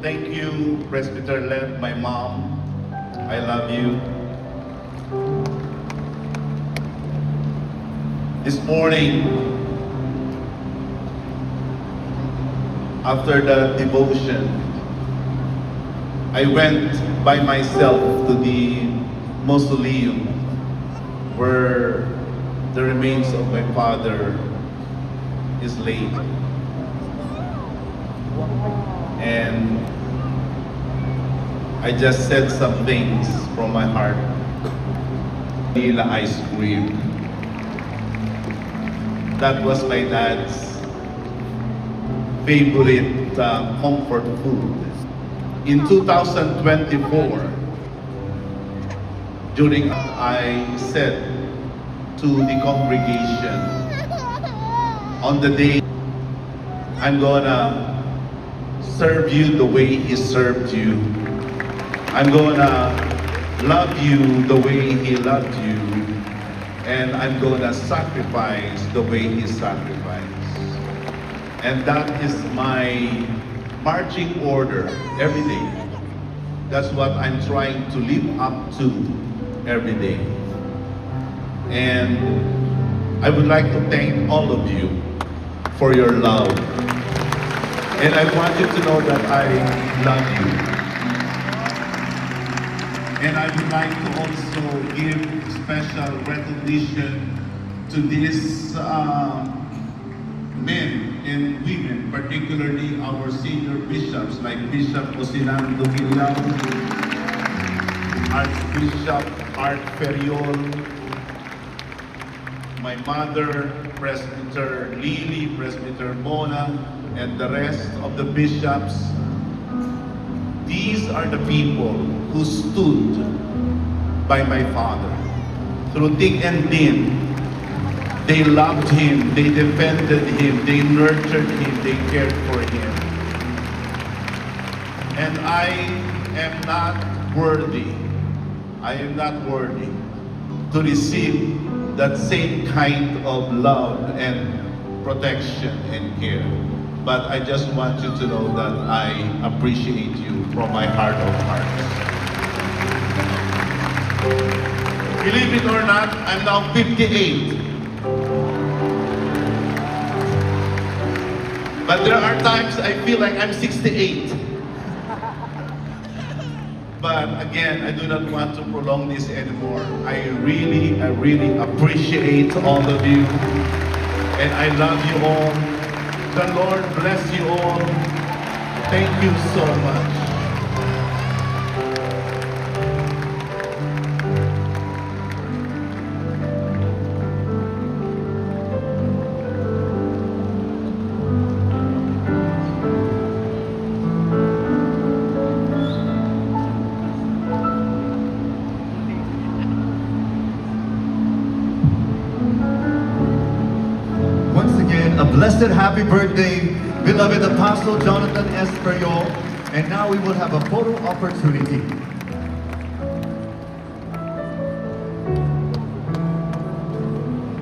Thank you, Presbyter Len, my mom. I love you. This morning, after the devotion, I went by myself to the mausoleum where the remains of my father is laid. And I just said some things from my heart. Vanilla ice cream. That was my dad's favorite comfort food. In 2024, during I said to the congregation, on the day I'm gonna serve you the way he served you. I'm gonna love you the way he loved you. And I'm gonna sacrifice the way he sacrificed. And that is my marching order every day. That's what I'm trying to live up to every day. And I would like to thank all of you for your love. And I want you to know that I love you. And I would like to also give special recognition to these men and women, particularly our senior bishops like Bishop Osinando Quiliao, Archbishop Art Ferriol, my mother, Presbyter Lily, Presbyter Mona, and the rest of the bishops. These are the people who stood by my father. Through thick and thin, they loved him, they defended him, they nurtured him, they cared for him. And I am not worthy to receive that same kind of love and protection and care. But I just want you to know that I appreciate you from my heart of hearts. Believe it or not, I'm now 58. But there are times I feel like I'm 68. But again, I do not want to prolong this anymore. I really appreciate all of you. And I love you all. The Lord bless you all. Thank you so much. A blessed happy birthday, beloved Apostle Jonathan S. Ferriol. And now we will have a photo opportunity.